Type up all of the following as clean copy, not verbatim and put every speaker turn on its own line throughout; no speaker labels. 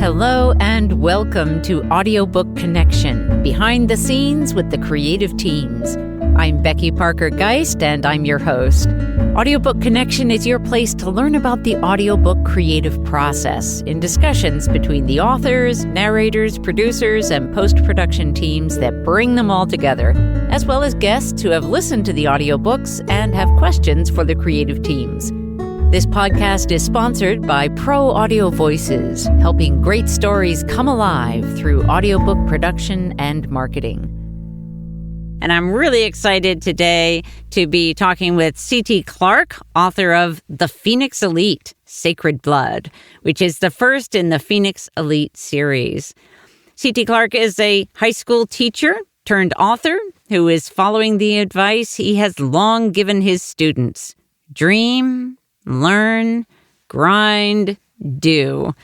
Hello and welcome to Audiobook Connection, behind the scenes with the creative teams. I'm Becky Parker Geist and I'm your host. Audiobook Connection is your place to learn about the audiobook creative process in discussions between the authors, narrators, producers, and post-production teams that bring them all together, as well as guests who have listened to the audiobooks and have questions for the creative teams. This podcast is sponsored by Pro Audio Voices, helping great stories come alive through audiobook production and marketing. And I'm really excited today to be talking with C.T. Clark, author of The Phoenix Elite, Sacred Blood, which is the first in the Phoenix Elite series. C.T. Clark is a high school teacher turned author who is following the advice he has long given his students: dream, learn, grind, do.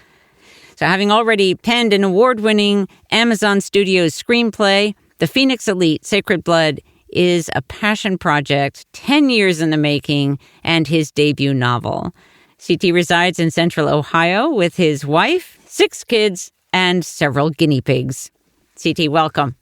So having already penned an award-winning Amazon Studios screenplay, The Phoenix Elite, Sacred Blood is a passion project 10 years in the making and his debut novel. CT resides in Central Ohio with his wife, 6 kids, and several guinea pigs. CT, welcome.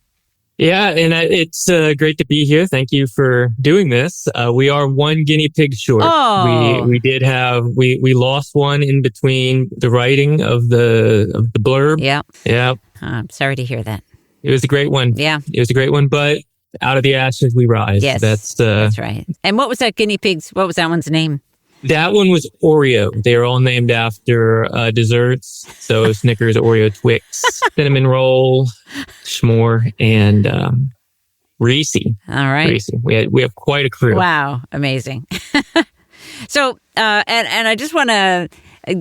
Yeah, and it's great to be here. Thank you for doing this. We are one guinea pig short.
Oh.
We did have we lost one in between the writing of the blurb.
Yeah. I'm sorry to hear that.
It was a great one.
Yeah.
It was a great one, but out of the ashes we rise.
Yes, that's right. And what was that what was that one's name?
That one was Oreo. They were all named after desserts. So Snickers, Oreo, Twix, cinnamon roll, s'more, and Reese.
All right.
Reese. We have quite a crew.
Wow, amazing. So, and I just want to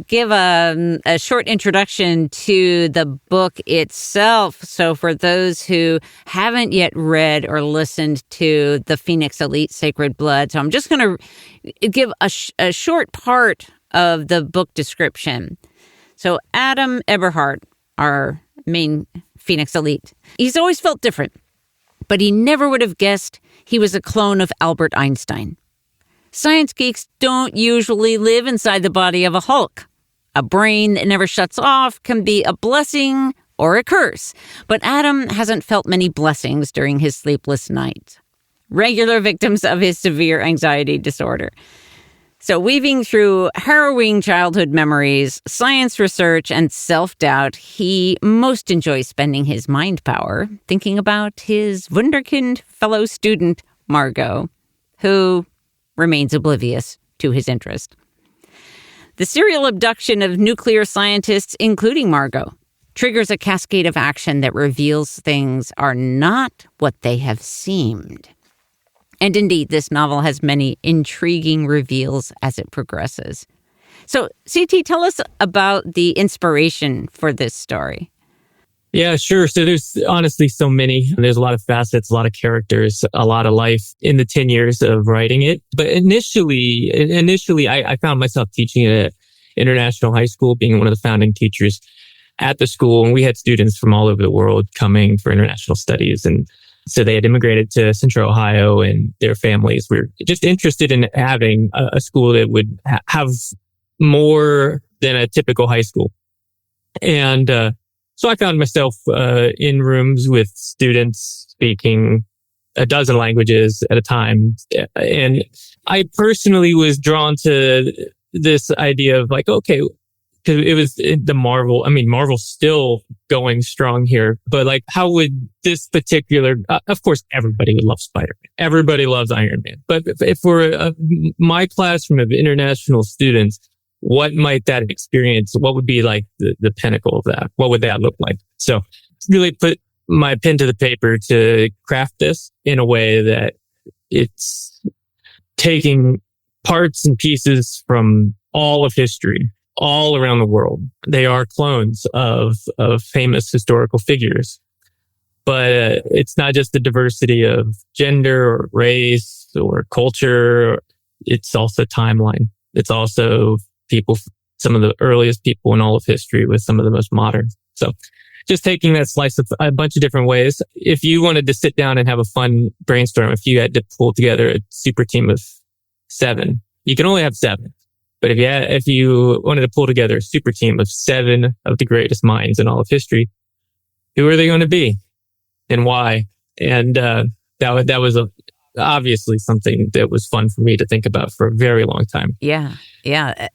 give a short introduction to the book itself. So for those who haven't yet read or listened to The Phoenix Elite, Sacred Blood, so I'm just going to give a short part of the book description. So Adam Eberhardt, our main Phoenix Elite, he's always felt different, but he never would have guessed he was a clone of Albert Einstein. Science geeks don't usually live inside the body of a Hulk. A brain that never shuts off can be a blessing or a curse, but Adam hasn't felt many blessings during his sleepless nights. Regular victims of his severe anxiety disorder. So weaving through harrowing childhood memories, science research, and self-doubt, he most enjoys spending his mind power thinking about his wunderkind fellow student, Margot, who remains oblivious to his interest. The serial abduction of nuclear scientists, including Margot, triggers a cascade of action that reveals things are not what they have seemed. And indeed, this novel has many intriguing reveals as it progresses. So, CT, tell us about the inspiration for this story.
Yeah, sure. So there's honestly so many. There's a lot of facets, a lot of characters, a lot of life in the 10 years of writing it. But initially, I found myself teaching at International High School, being one of the founding teachers at the school. And we had students from all over the world coming for international studies. And so they had immigrated to Central Ohio, and their families were just interested in having a school that would have more than a typical high school. And so I found myself in rooms with students speaking a dozen languages at a time. And I personally was drawn to this idea of like, okay, because it was the Marvel. I mean, Marvel's still going strong here, but like, how would this particular, of course, everybody would love Spider-Man. Everybody loves Iron Man. But if for my classroom of international students, what might that experience, what would be like the pinnacle of that? What would that look like? So really put my pen to the paper to craft this in a way that it's taking parts and pieces from all of history, all around the world. They are clones of famous historical figures. But it's not just the diversity of gender or race or culture. It's also timeline. It's also people, some of the earliest people in all of history with some of the most modern. So just taking that slice of a bunch of different ways. If you wanted to sit down and have a fun brainstorm, if you had to pull together a super team of 7, you can only have 7. But if you wanted to pull together a super team of 7 of the greatest minds in all of history, who are they going to be and why? And that was obviously something that was fun for me to think about for a very long time.
Yeah.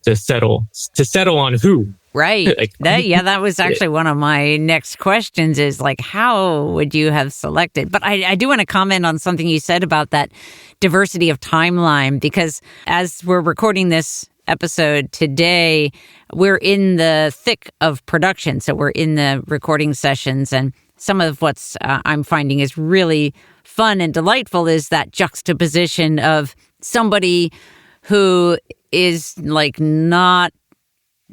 To settle on who.
Right. That was actually one of my next questions is like, how would you have selected? But I do want to comment on something you said about that diversity of timeline, because as we're recording this episode today, we're in the thick of production. So we're in the recording sessions, and some of what's I'm finding is really fun and delightful is that juxtaposition of somebody who is like not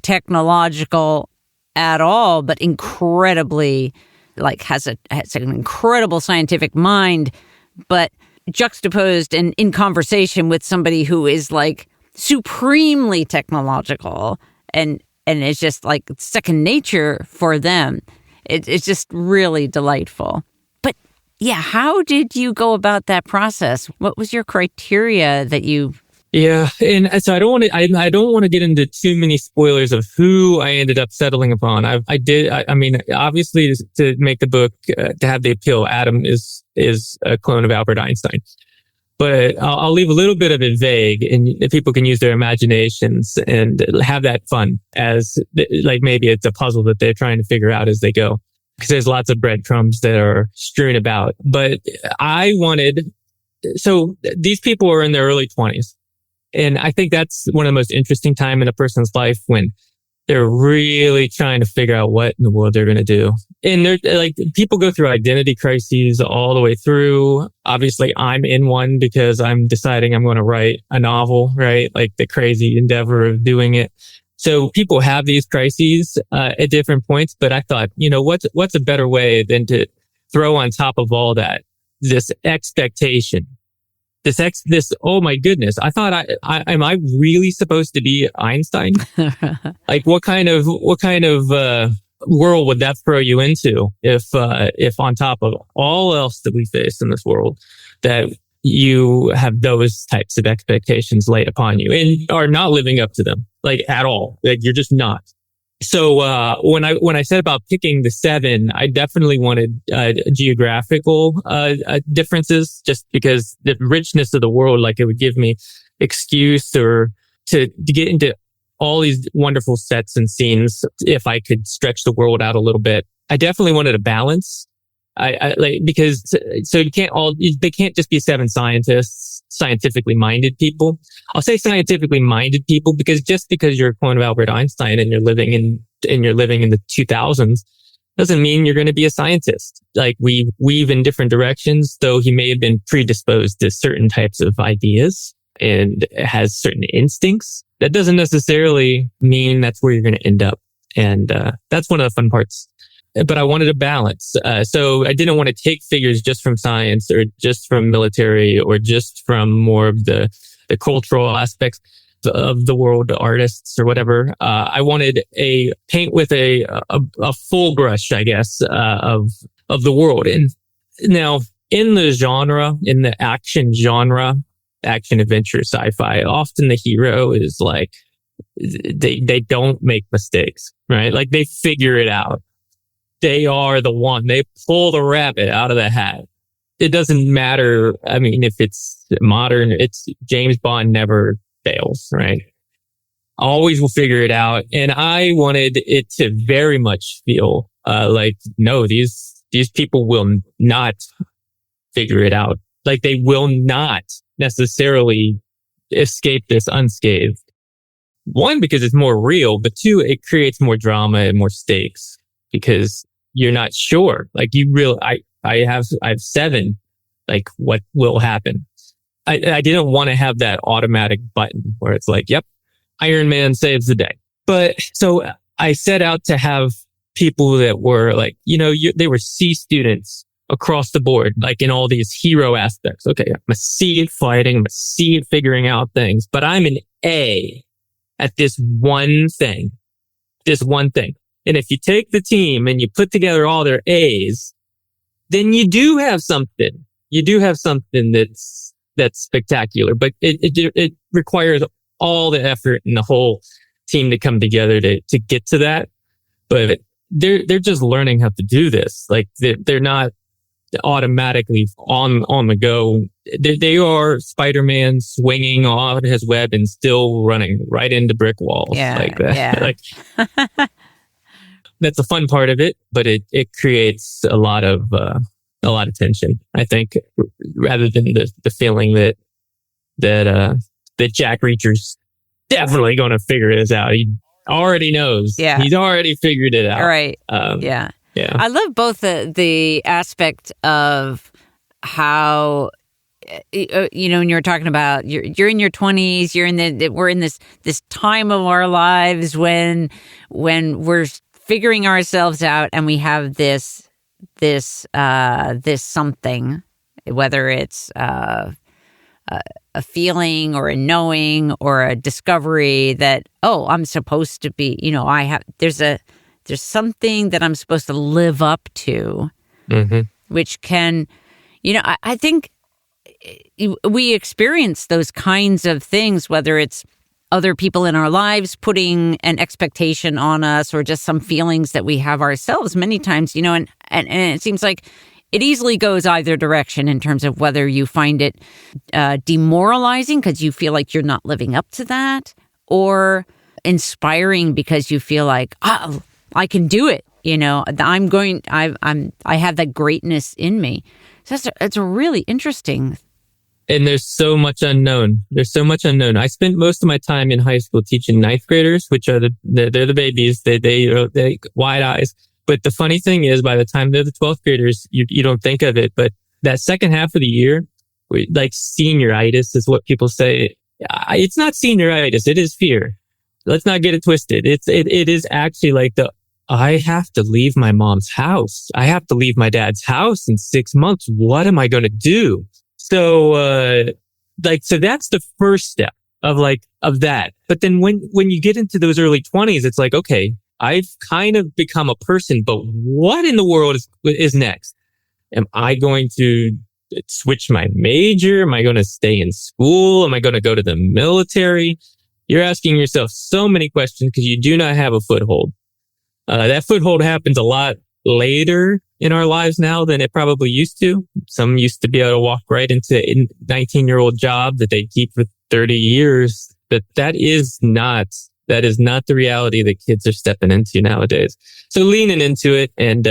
technological at all, but incredibly like has an incredible scientific mind, but juxtaposed and in conversation with somebody who is like supremely technological and it's just like second nature for them. It's just really delightful. But yeah, how did you go about that process? What was your criteria that you?
Yeah, and so I don't want to get into too many spoilers of who I ended up settling upon. I mean, obviously to make the book to have the appeal, Adam is a clone of Albert Einstein. But I'll leave a little bit of it vague, and people can use their imaginations and have that fun as like maybe it's a puzzle that they're trying to figure out as they go. Because there's lots of breadcrumbs that are strewn about. But so these people are in their early 20s. And I think that's one of the most interesting time in a person's life when they're really trying to figure out what in the world they're going to do. And they're like, people go through identity crises all the way through. Obviously, I'm in one because I'm deciding I'm going to write a novel, right? Like the crazy endeavor of doing it. So people have these crises at different points. But I thought, what's a better way than to throw on top of all that this expectation. This, oh my goodness, I thought, am I really supposed to be Einstein? Like what kind of world would that throw you into if on top of all else that we face in this world, that you have those types of expectations laid upon you and are not living up to them, like at all, like you're just not. So, when I said about picking the 7, I definitely wanted, geographical, differences just because the richness of the world, like it would give me excuse or to get into all these wonderful sets and scenes if I could stretch the world out a little bit. I definitely wanted a balance. I like, because so they can't just be 7 scientists, scientifically minded people. I'll say scientifically minded people because just because you're a clone of Albert Einstein and you're living in the 2000s doesn't mean you're going to be a scientist. Like we weave in different directions, though he may have been predisposed to certain types of ideas and has certain instincts. That doesn't necessarily mean that's where you're going to end up. And that's one of the fun parts. But I wanted a balance. So I didn't want to take figures just from science or just from military or just from more of the cultural aspects of the world, the artists or whatever. I wanted a paint with a full brush, I guess, of the world. And now in the action genre, action adventure, sci-fi, often the hero is like, they don't make mistakes, right? Like they figure it out. They are the one. They pull the rabbit out of the hat. It doesn't matter. I mean, if it's modern, it's James Bond never fails, right? Always will figure it out. And I wanted it to very much feel like, no, these people will not figure it out. Like they will not necessarily escape this unscathed. 1, because it's more real, but 2, it creates more drama and more stakes. Because you're not sure, like I have 7, like what will happen. I didn't want to have that automatic button where it's like, yep, Iron Man saves the day. But so I set out to have people that were like, they were C students across the board, like in all these hero aspects. Okay, I'm a C at fighting, I'm a C at figuring out things, but I'm an A at this one thing. And if you take the team and you put together all their A's, then you do have something. You do have something that's spectacular, but it requires all the effort and the whole team to come together to get to that. But they're just learning how to do this. Like they're not automatically on the go. They are Spider-Man swinging on his web and still running right into brick walls like that.
Yeah.
Like, that's a fun part of it, but it creates a lot of tension, I think, rather than the feeling that Jack Reacher's definitely going to figure this out. He already knows.
Yeah.
He's already figured it out.
Right.
Yeah.
I love both the aspect of how, when you're talking about you're in your 20s, we're in this time of our lives when we're figuring ourselves out, and we have this something, whether it's a feeling or a knowing or a discovery that, I'm supposed to be, there's something that I'm supposed to live up to, which can, I think we experience those kinds of things, whether it's other people in our lives putting an expectation on us or just some feelings that we have ourselves many times, and it seems like it easily goes either direction in terms of whether you find it demoralizing because you feel like you're not living up to that, or inspiring because you feel like, I can do it. I have that greatness in me. So it's a really interesting.
And there's so much unknown. I spent most of my time in high school teaching ninth graders, which are they're the babies. They wide eyes. But the funny thing is, by the time they're the 12th graders, you don't think of it. But that second half of the year, like senioritis is what people say. It's not senioritis. It is fear. Let's not get it twisted. It is actually like I have to leave my mom's house. I have to leave my dad's house in 6 months. What am I going to do? So that's the first step of that. But then when you get into those early 20s, it's like, okay, I've kind of become a person, but what in the world is next? Am I going to switch my major? Am I going to stay in school? Am I going to go to the military? You're asking yourself so many questions because you do not have a foothold. That foothold happens a lot later in our lives now than it probably used to. Some used to be able to walk right into a 19-year-old job that they keep for 30 years. But that is not the reality that kids are stepping into nowadays. So leaning into it and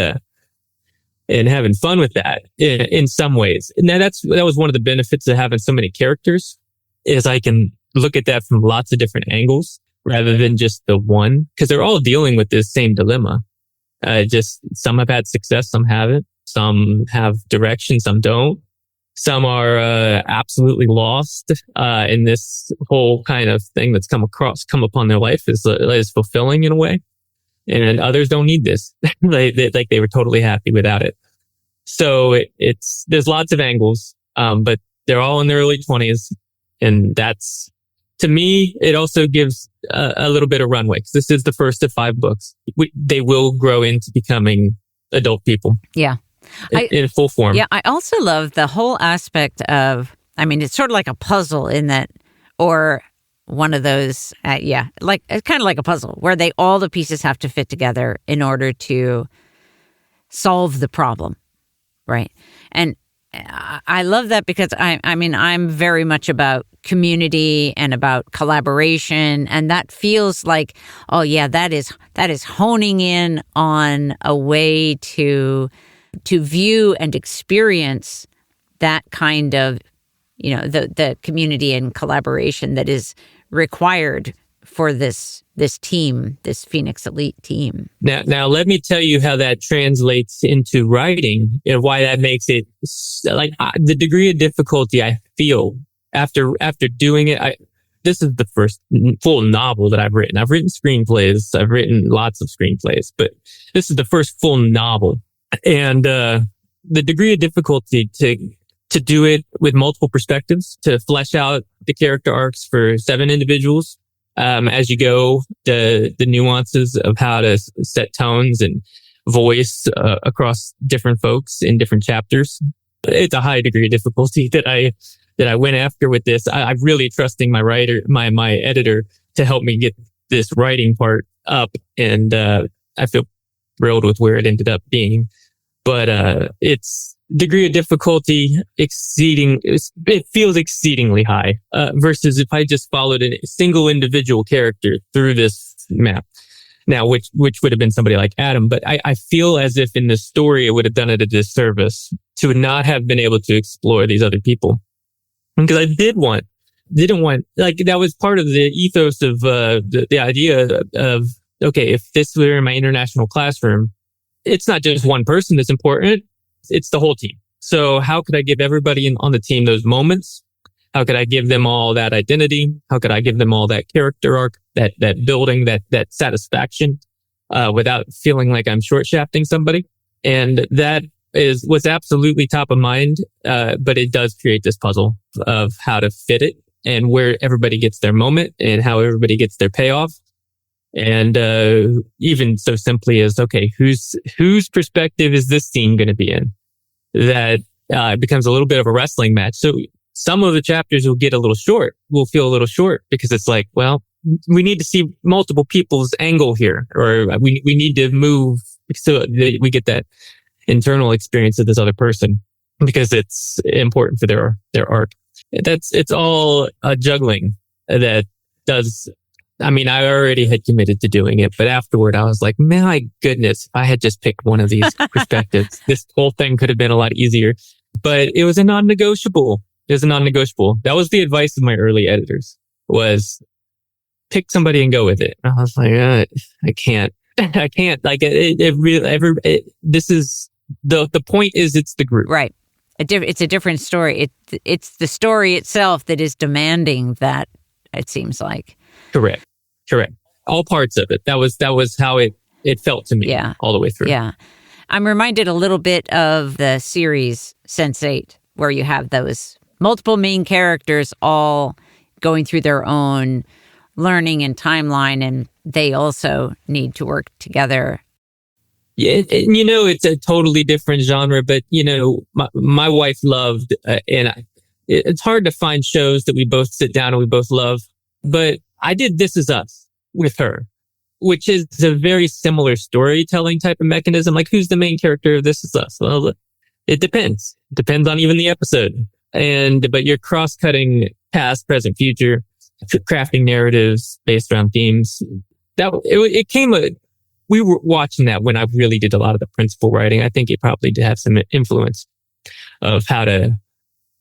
having fun with that in some ways. And that was one of the benefits of having so many characters, is I can look at that from lots of different angles rather than just the one, because they're all dealing with this same dilemma. Just some have had success, some haven't. Some have direction, some don't. Some are absolutely lost in this whole kind of thing that's come upon their life is fulfilling in a way, and others don't need this. Like they were totally happy without it. So there's lots of angles, but they're all in their early 20s, and that's, to me, it also gives a little bit of runway, because this is the first of 5 books. They will grow into becoming adult people.
Yeah.
In full form.
Yeah, I also love the whole aspect of, it's sort of like a puzzle in that, or one of those, like it's kind of like a puzzle where all the pieces have to fit together in order to solve the problem, right? And I love that because I'm very much about community and about collaboration, and that feels like, that is honing in on a way to view and experience that kind of, the community and collaboration that is required for this team, this Phoenix Elite team.
Now, let me tell you how that translates into writing and why that makes it like the degree of difficulty I feel after doing it. This is the first full novel that I've written. I've written screenplays. I've written lots of screenplays, but this is the first full novel. And the degree of difficulty to do it with multiple perspectives, to flesh out the character arcs for 7 individuals as you go, the nuances of how to set tones and voice across different folks in different chapters. It's a high degree of difficulty that that I went after with this. I'm really trusting my writer, my editor to help me get this writing part up. And, I feel thrilled with where it ended up being. But, it's degree of difficulty it feels exceedingly high, versus if I just followed a single individual character through this map. Now, which would have been somebody like Adam, but I feel as if in the story it would have done it a disservice to not have been able to explore these other people. Because I didn't want, like, that was part of the ethos of, the idea of, okay, if this were in my international classroom, it's not just one person that's important, it's the whole team. So how could I give everybody on the team those moments? How could I give them all that identity? How could I give them all that character arc, that building, that satisfaction, without feeling like I'm short shafting somebody? And that was absolutely top of mind. But it does create this puzzle of how to fit it and where everybody gets their moment and how everybody gets their payoff. And, even so simply as, okay, whose perspective is this scene going to be in? That, it becomes a little bit of a wrestling match. So some of the chapters will get a little short, will feel a little short because it's like, well, we need to see multiple people's angle here, or we need to move so that we get that internal experience of this other person because it's important for their arc. It's all juggling that does. I mean, I already had committed to doing it, but afterward I was like, my goodness, if I had just picked one of these perspectives, this whole thing could have been a lot easier. But it was a non-negotiable. That was the advice of my early editors, was pick somebody and go with it. And I was like, I can't. Like this is the point is it's the group.
Right. It's a different story. It's the story itself that is demanding that, it seems like.
Correct. All parts of it. That was how it felt to me.
Yeah.
All the way through.
Yeah. I'm reminded a little bit of the series Sense8, where you have those multiple main characters all going through their own learning and timeline, and they also need to work together.
Yeah, it's a totally different genre, but my wife loved, it's hard to find shows that we both sit down and we both love, but I did This Is Us with her, which is a very similar storytelling type of mechanism. Like, who's the main character of This Is Us? Well, it depends. Depends on even the episode. But you're cross-cutting past, present, future, crafting narratives based around themes. We were watching that when I really did a lot of the principal writing. I think it probably did have some influence of how to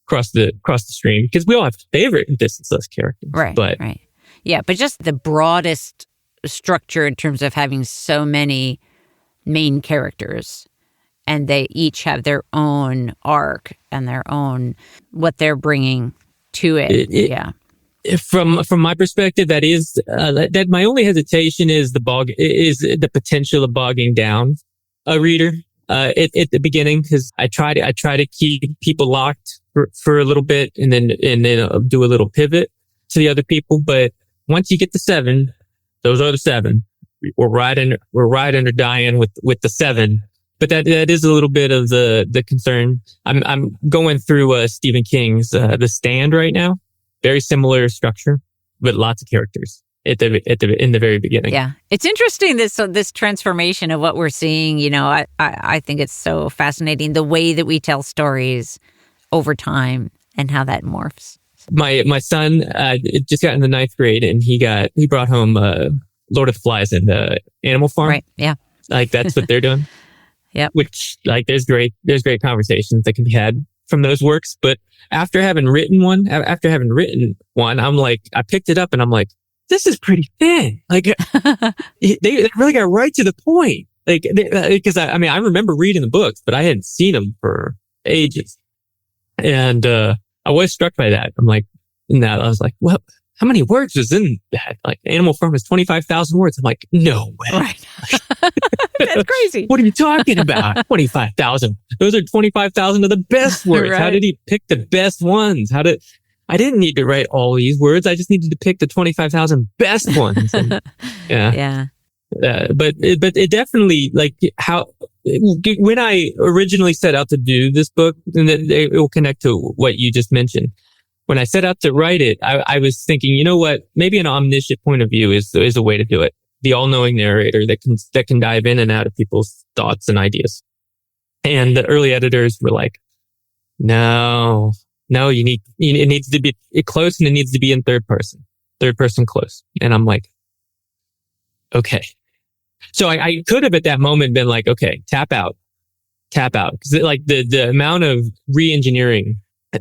cross the stream, because we all have favorite This Is Us characters.
Right. Yeah, but just the broadest structure in terms of having so many main characters, and they each have their own arc and their own what they're bringing to it. Yeah.
From my perspective, that is that my only hesitation is the potential of bogging down a reader at the beginning, because I try to keep people locked for a little bit and then do a little pivot to the other people. But once you get to 7, those are the 7. We're riding or dying with the 7. But that is a little bit of the concern. I'm going through Stephen King's The Stand right now. Very similar structure, but lots of characters in the very beginning.
Yeah, it's interesting this transformation of what we're seeing. I think it's so fascinating, the way that we tell stories over time and how that morphs.
My son just got in the 9th grade, and he brought home Lord of the Flies and Animal Farm.
Right. Yeah.
Like, that's what they're doing.
Yeah.
Which, like, there's great conversations that can be had from those works. But after having written one, I'm like, I picked it up and I'm like, this is pretty thin. Like, they really got right to the point. Like, because I remember reading the books, but I hadn't seen them for ages. And, I was struck by that. I'm like, I was like, well, how many words was in that? Like, Animal Farm is 25,000 words. I'm like, no way.
Right. That's crazy.
What are you talking about? 25,000. Those are 25,000 of the best words. Right. How did he pick the best ones? I didn't need to write all these words. I just needed to pick the 25,000 best ones. And,
yeah.
But it definitely, like, when I originally set out to do this book, and it will connect to what you just mentioned. when I set out to write it, I was thinking, you know what? Maybe an omniscient point of view is a way to do it. The all-knowing narrator that can dive in and out of people's thoughts and ideas. And the early editors were like, no, it needs to be close, and it needs to be in third person close. And I'm like, okay. So I could have at that moment been like, okay, tap out. Cause like the amount of re-engineering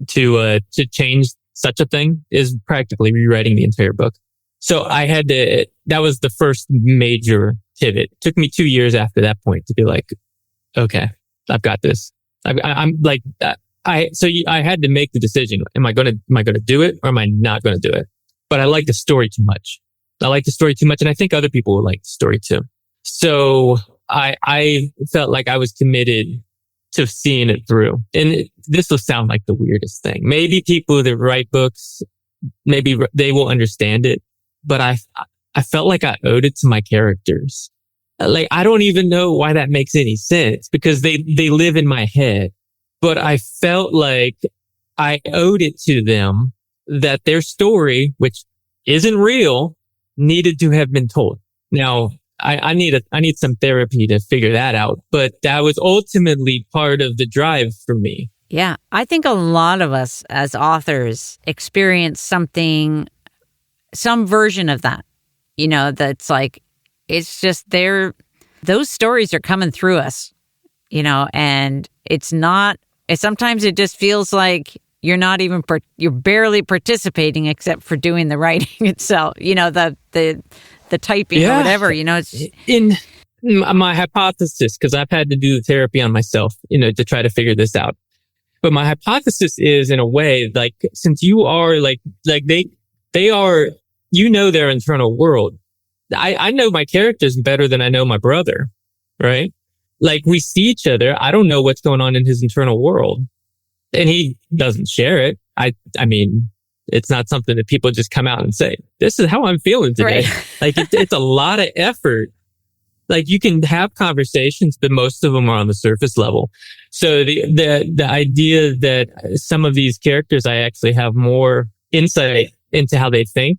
to change such a thing is practically rewriting the entire book. So that was the first major pivot. It took me 2 years after that point to be like, okay, I've got this. I'm like, I had to make the decision. Am I going to do it, or am I not going to do it? But I like the story too much. And I think other people will like the story too. So I felt like I was committed to seeing it through. And this will sound like the weirdest thing. Maybe people that write books, maybe they will understand it, but I felt like I owed it to my characters. Like, I don't even know why that makes any sense, because they live in my head, but I felt like I owed it to them that their story, which isn't real, needed to have been told. Now, I need some therapy to figure that out, but that was ultimately part of the drive for me.
Yeah, I think a lot of us as authors experience some version of that. You know, that's like, it's just those stories are coming through us, you know, and sometimes it just feels like you're not even, you're barely participating except for doing the writing itself, you know, the typing or whatever, you know. It's
in my hypothesis, because I've had to do the therapy on myself, you know, to try to figure this out. But my hypothesis is, in a way, like, since you are like they are, you know, their internal world. I know my characters better than I know my brother, right? Like, we see each other. I don't know what's going on in his internal world, and he doesn't share it. I mean, it's not something that people just come out and say, this is how I'm feeling today. Right. Like, it's a lot of effort. Like, you can have conversations, but most of them are on the surface level. So the idea that some of these characters, I actually have more insight into how they think,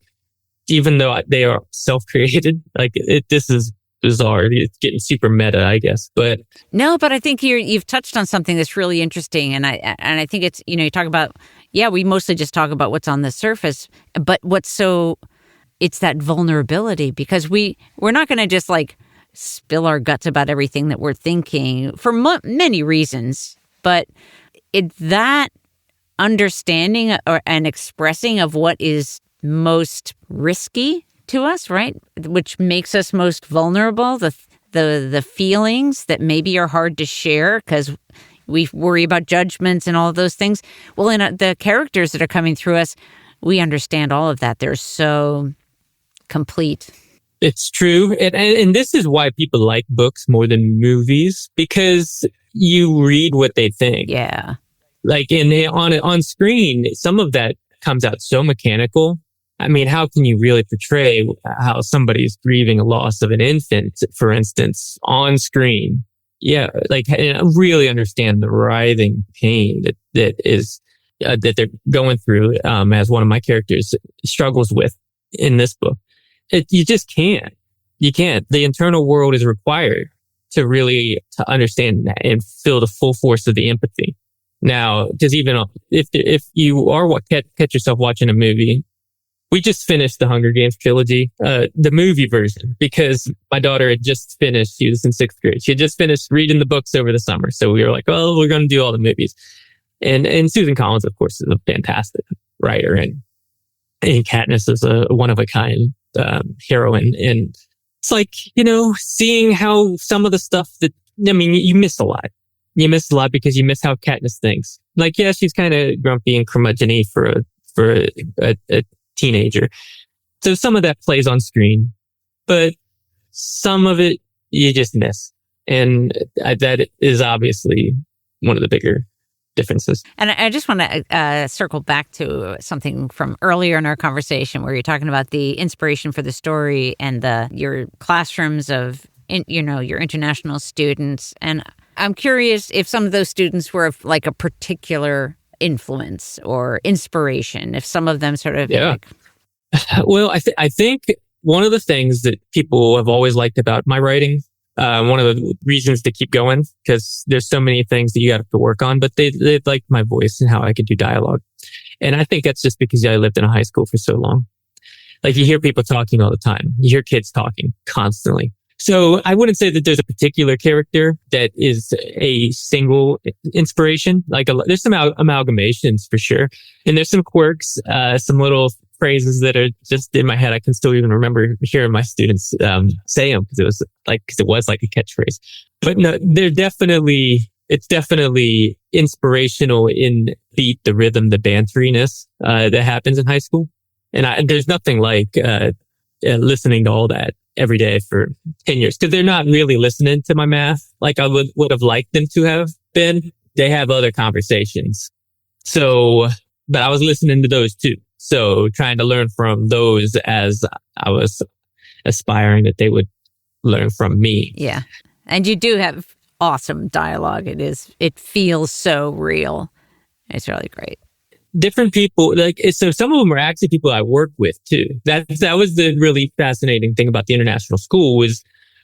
even though they are self-created. Like, this is bizarre. It's getting super meta, I guess. But
no, but I think you've touched on something that's really interesting, and I think it's, you know, you talk about, yeah, we mostly just talk about what's on the surface, but it's that vulnerability, because we're not going to just like spill our guts about everything that we're thinking for many reasons, but that understanding and expressing of what is most risky to us, right? Which makes us most vulnerable, the feelings that maybe are hard to share because we worry about judgments and all of those things. Well, in the characters that are coming through us, we understand all of that. They're so complete.
It's true. And this is why people like books more than movies, because you read what they think.
Yeah.
Like, on screen, some of that comes out so mechanical. I mean, how can you really portray how somebody's grieving a loss of an infant, for instance, on screen? Yeah, like, really understand the writhing pain that they're going through, as one of my characters struggles with in this book. You just can't. You can't. The internal world is required to understand that and feel the full force of the empathy. Now, because even if you are catch yourself watching a movie. We just finished the Hunger Games trilogy, the movie version, because my daughter had just finished. She was in 6th grade. She had just finished reading the books over the summer. So we were like, oh, we're going to do all the movies. And Susan Collins, of course, is a fantastic writer. And Katniss is a one-of-a-kind heroine. And it's like, you know, seeing how some of the stuff you miss a lot. You miss a lot because you miss how Katniss thinks. Like, yeah, she's kind of grumpy and curmudgeon-y for a teenager. So some of that plays on screen, but some of it you just miss. And that is obviously one of the bigger differences.
And I just want to circle back to something from earlier in our conversation where you're talking about the inspiration for the story and your classrooms of, your international students. And I'm curious if some of those students were of like a particular influence or inspiration? If some of them sort of like...
Well, I think one of the things that people have always liked about my writing, one of the reasons to keep going, because there's so many things that you have to work on, but they liked my voice and how I could do dialogue. And I think that's just because I lived in a high school for so long. Like, you hear people talking all the time. You hear kids talking constantly. So I wouldn't say that there's a particular character that is a single inspiration. Like, there's some amalgamations for sure. And there's some quirks, some little phrases that are just in my head. I can still even remember hearing my students say them because it was like a catchphrase. But no, it's definitely inspirational in the rhythm, the banteriness that happens in high school. And there's nothing like listening to all that every day for 10 years, because they're not really listening to my math like I would have liked them to have been. They have other conversations. So, but I was listening to those too. So trying to learn from those as I was aspiring that they would learn from me.
Yeah. And you do have awesome dialogue. It feels so real. It's really great.
Different people, so some of them are actually people I work with too. That was the really fascinating thing about the international school, was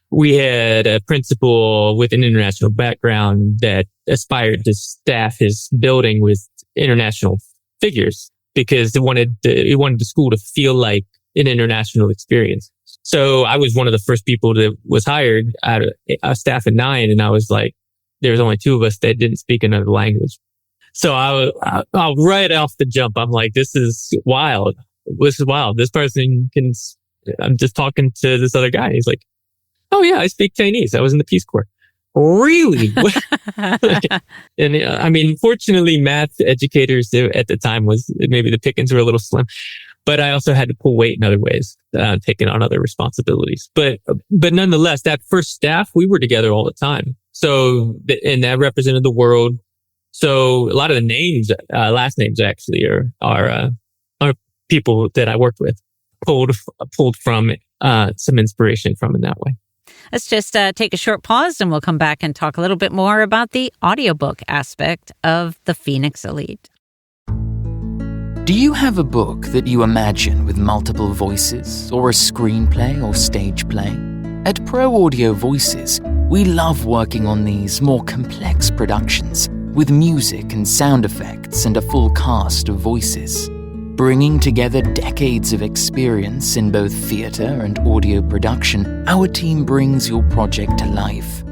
we had a principal with an international background that aspired to staff his building with international figures because he wanted the school to feel like an international experience. So I was one of the first people that was hired out of a staff of 9. And I was like, there was only 2 of us that didn't speak another language. So I right off the jump, I'm like, this is wild. This is wild. This person I'm just talking to this other guy. He's like, oh yeah, I speak Chinese. I was in the Peace Corps. Really? And I mean, fortunately, math educators at the time maybe the pickings were a little slim, but I also had to pull weight in other ways, taking on other responsibilities. But nonetheless, that first staff, we were together all the time. So, and that represented the world. So a lot of the names, last names actually are people that I worked with, pulled from some inspiration from in that way.
Let's just take a short pause and we'll come back and talk a little bit more about the audiobook aspect of the Phoenix Elite.
Do you have a book that you imagine with multiple voices, or a screenplay or stage play? At Pro Audio Voices, we love working on these more complex productions with music and sound effects and a full cast of voices. Bringing together decades of experience in both theatre and audio production, our team brings your project to life.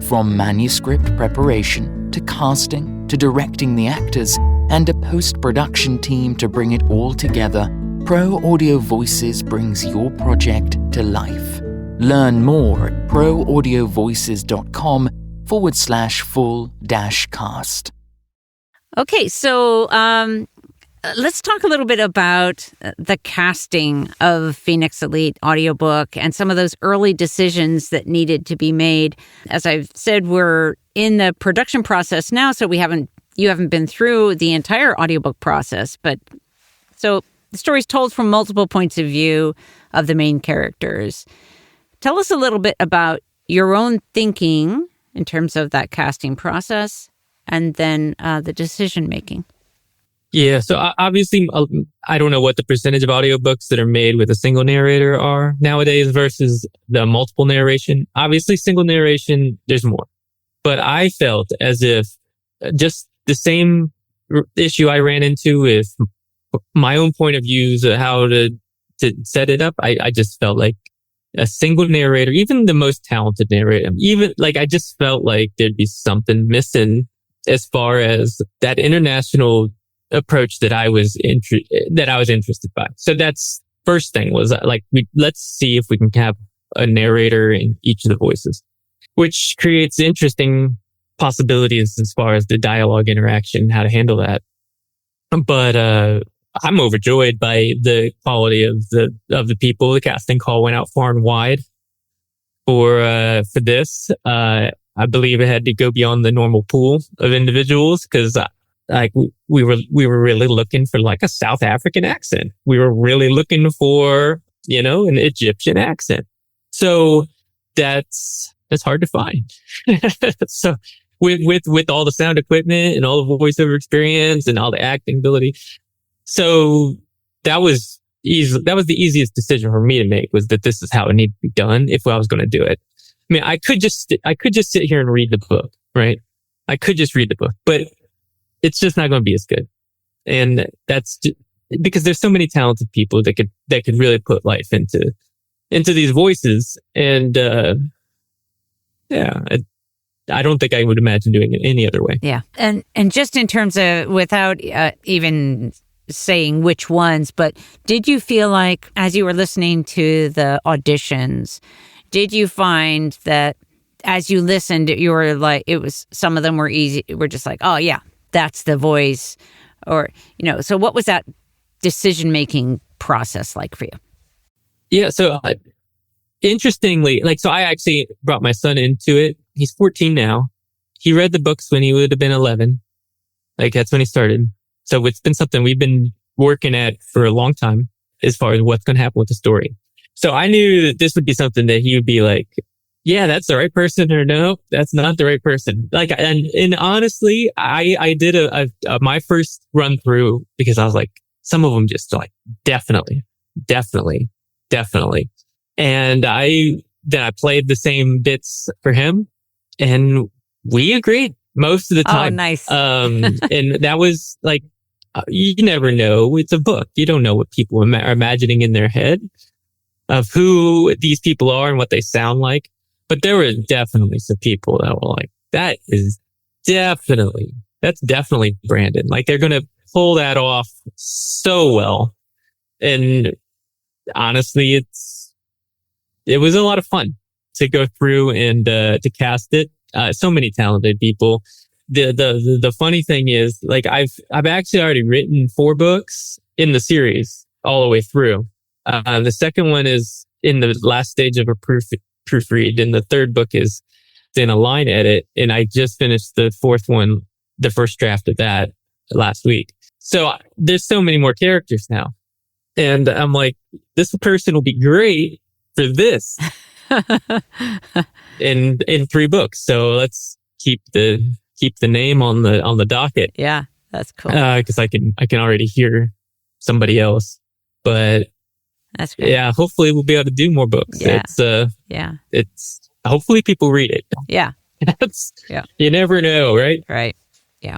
From manuscript preparation, to casting, to directing the actors, and a post-production team to bring it all together, Pro Audio Voices brings your project to life. Learn more at proaudiovoices.com/full-cast.
Okay, so let's talk a little bit about the casting of Phoenix Elite audiobook and some of those early decisions that needed to be made. As I've said, we're in the production process now, so you haven't been through the entire audiobook process, but so the story's told from multiple points of view of the main characters. Tell us a little bit about your own thinking in terms of that casting process and then the decision making.
Yeah, so obviously, I don't know what the percentage of audiobooks that are made with a single narrator are nowadays versus the multiple narration. Obviously, single narration, there's more. But I felt as if just the same issue I ran into with my own point of views of how to set it up, I just felt like a single narrator, even the most talented narrator, I just felt like there'd be something missing as far as that international approach that I was interested by. So that's first thing was let's see if we can have a narrator in each of the voices, which creates interesting possibilities as far as the dialogue interaction, how to handle that. But I'm overjoyed by the quality of the people. The casting call went out far and wide for this. I believe it had to go beyond the normal pool of individuals because we were really looking for like a South African accent. We were really looking for, an Egyptian accent. So that's hard to find. So with all the sound equipment and all the voiceover experience and all the acting ability. So that was the easiest decision for me to make, was that this is how it needed to be done if I was going to do it. I mean, I could just sit here and read the book, right? I could just read the book, but it's just not going to be as good. And that's because there's so many talented people that could really put life into these voices. And, I don't think I would imagine doing it any other way.
Yeah. And just in terms of, without even saying which ones, but did you feel like as you were listening to the auditions, did you find that as you listened, you were like, it was, some of them were easy, were just like, oh yeah, that's the voice, or, so what was that decision-making process like for you?
Yeah. So interestingly, so I actually brought my son into it. He's 14 now. He read the books when he would have been 11. That's when he started. So it's been something we've been working at for a long time as far as what's going to happen with the story. So I knew that this would be something that he would be like, yeah, that's the right person, or no, that's not the right person. And honestly, I did my first run through, because I was like, some of them just like, definitely. And then I played the same bits for him, and we agreed most of the time.
Oh, nice.
And that was like, you never know. It's a book. You don't know what people are imagining in their head of who these people are and what they sound like. But there were definitely some people that were like, that's definitely Brandon. Like, they're going to pull that off so well. And honestly, it was a lot of fun to go through and to cast it. So many talented people. The funny thing is, I've actually already written 4 books in the series all the way through. The second one is in the last stage of a proofread, and the third book is in a line edit. And I just finished the 4th one, the first draft of that, last week. So there's so many more characters now, and I'm like, this person will be great for this in 3 books. So let's keep the name on the docket.
Yeah, that's cool.
Because I can already hear somebody else. But
that's great.
Yeah, hopefully we'll be able to do more books.
Yeah.
It's hopefully people read it.
Yeah.
You never know, right?
Right. Yeah.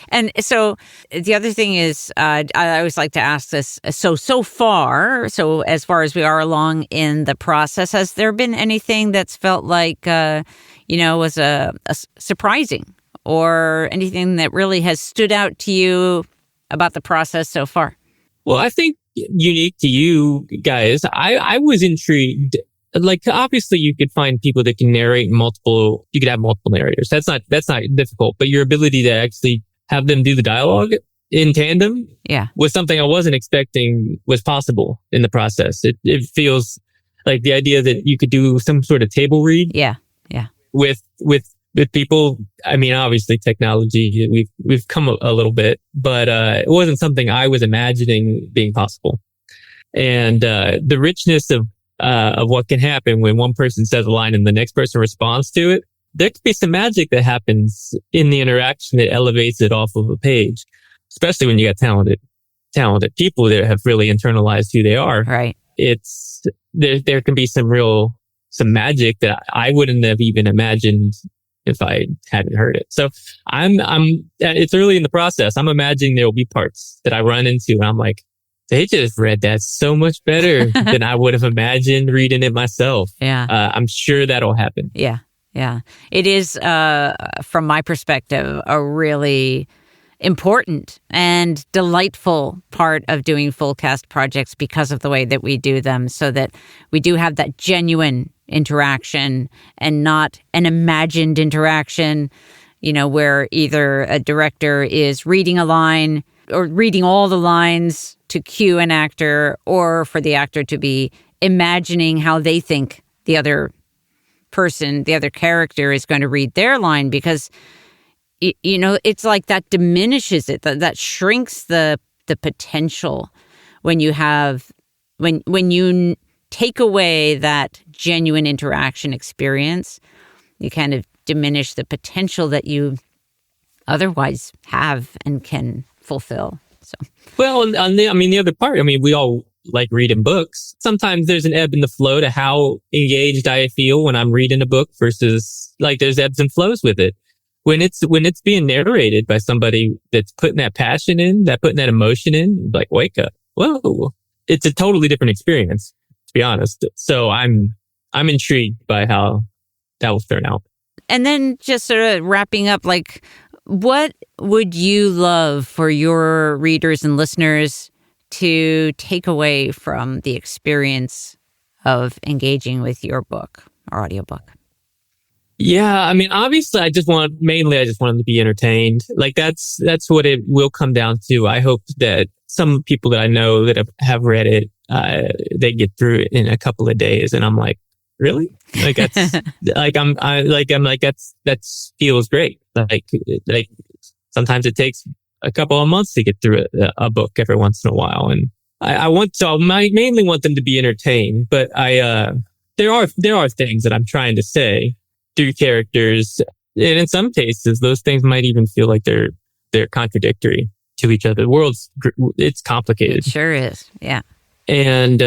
And so the other thing is, I always like to ask this. So as far as we are along in the process, has there been anything that's felt like, was a surprising, or anything that really has stood out to you about the process so far?
Well, I think unique to you guys, I was intrigued. Obviously you could find people that can narrate you could have multiple narrators. That's not difficult, but your ability to actually have them do the dialogue in tandem was something I wasn't expecting was possible in the process. It feels like the idea that you could do some sort of table read.
Yeah.
With people. I mean, obviously technology, we've come a little bit, but it wasn't something I was imagining being possible. And the richness of what can happen when one person says a line and the next person responds to it, there could be some magic that happens in the interaction that elevates it off of a page, especially when you got talented people that have really internalized who they are.
Right.
There can be some magic that I wouldn't have even imagined if I hadn't heard it. So it's early in the process. I'm imagining there will be parts that I run into and I'm like, they just read that so much better than I would have imagined reading it myself.
Yeah.
I'm sure that'll happen.
Yeah. It is, from my perspective, a really important and delightful part of doing full cast projects because of the way that we do them, so that we do have that genuine interaction and not an imagined interaction, where either a director is reading a line or reading all the lines to cue an actor, or for the actor to be imagining how they think the other person, the other character is going to read their line, because it's like that diminishes it, that shrinks the potential when you have when you take away that genuine interaction experience. you kind of diminish the potential that you otherwise have and can fulfill. So,
well, the other part, we all like reading books. Sometimes there's an ebb and the flow to how engaged I feel when I'm reading a book versus like there's ebbs and flows with it. When it's being narrated by somebody that's putting that passion in, putting that emotion in, like wake up. Whoa. It's a totally different experience, to be honest. So I'm intrigued by how that will turn out.
And then just sort of wrapping up, like, what would you love for your readers and listeners to take away from the experience of engaging with your book or audiobook?
Yeah, obviously I just want them to be entertained. Like that's what it will come down to. I hope that some people that I know that have read it, they get through it in a couple of days, and I'm like, really? Like that's that feels great. Like sometimes it takes a couple of months to get through a book every once in a while, and I mainly want them to be entertained. But there are things that I'm trying to say through characters, and in some cases, those things might even feel like they're contradictory to each other. It's complicated.
It sure is, yeah.
And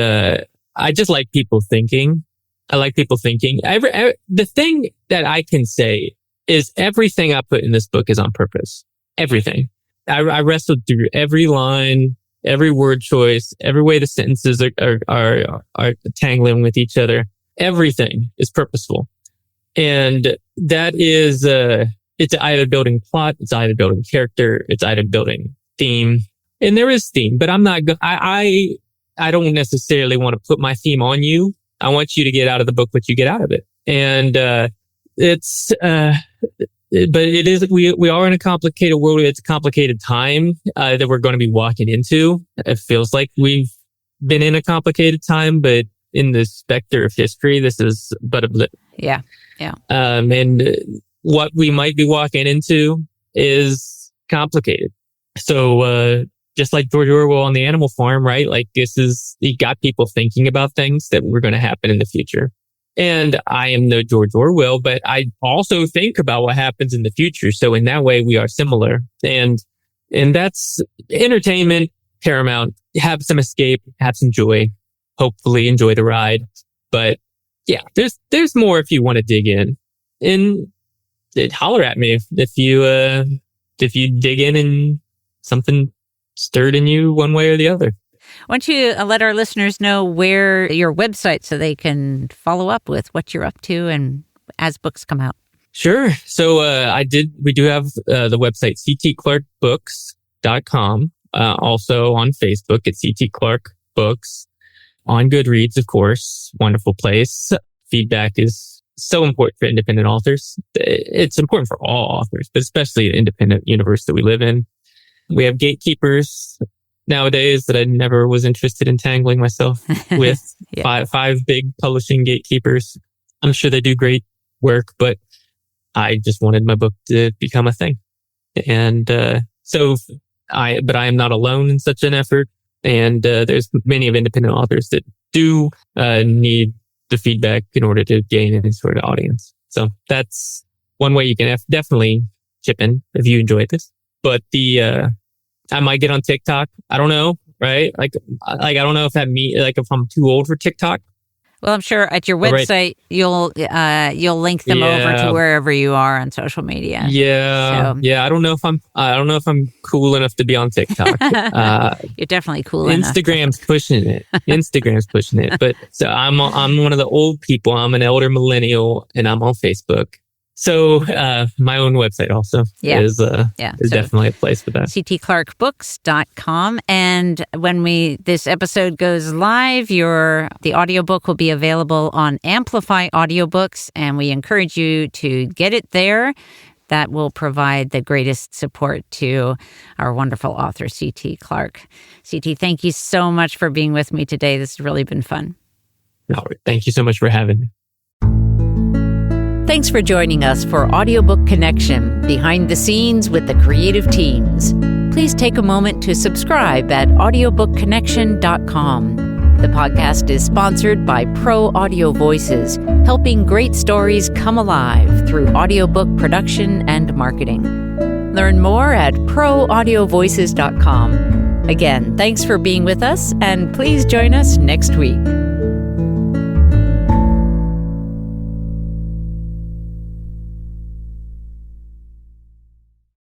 I just like people thinking. I like people thinking. The thing that I can say is everything I put in this book is on purpose. Everything. I wrestled through every line, every word choice, every way the sentences are tangling with each other. Everything is purposeful. And that is, it's either building plot, it's either building character, it's either building theme. And there is theme, but I don't necessarily want to put my theme on you. I want you to get out of the book what you get out of it. And, but it is, we are in a complicated world. It's a complicated time, that we're going to be walking into. It feels like we've been in a complicated time, but in the specter of history, this is but a blip.
Yeah. Yeah.
And what we might be walking into is complicated. So, just like George Orwell on the Animal Farm, right? Like he got people thinking about things that were going to happen in the future. And I am no George Orwell, but I also think about what happens in the future. So in that way, we are similar. And that's entertainment, paramount. Have some escape, have some joy, hopefully enjoy the ride. But yeah, there's more if you want to dig in. And holler at me if you dig in and something stirred in you one way or the other.
Why don't you let our listeners know where your website so they can follow up with what you're up to and as books come out?
Sure. So we do have the website ctclarkbooks.com. Also on Facebook at CT Clark Books. On Goodreads, of course. Wonderful place. Feedback is so important for independent authors. It's important for all authors, but especially the independent universe that we live in. We have gatekeepers nowadays that I never was interested in tangling myself with. Yeah. Five big publishing gatekeepers. I'm sure they do great work, but I just wanted my book to become a thing. And but I am not alone in such an effort. And there's many of independent authors that do need the feedback in order to gain any sort of audience. So that's one way you can definitely chip in if you enjoyed this. But I might get on TikTok. I don't know, right? Like I don't know if if I'm too old for TikTok.
Well, I'm sure at your website you'll link them over to wherever you are on social media.
Yeah, yeah. I don't know if I'm cool enough to be on TikTok.
You're definitely cool enough.
Instagram's pushing it. But so I'm one of the old people. I'm an elder millennial, and I'm on Facebook. So my own website also is definitely a place for that. ctclarkbooks.com. And when this episode goes live, the audiobook will be available on Amplify Audiobooks, and we encourage you to get it there. That will provide the greatest support to our wonderful author, C.T. Clark. C.T., thank you so much for being with me today. This has really been fun. No, thank you so much for having me.
Thanks for joining us for Audiobook Connection, behind the scenes with the creative teams. Please take a moment to subscribe at audiobookconnection.com. The podcast is sponsored by Pro Audio Voices, helping great stories come alive through audiobook production and marketing. Learn more at proaudiovoices.com. Again, thanks for being with us, and please join us next week.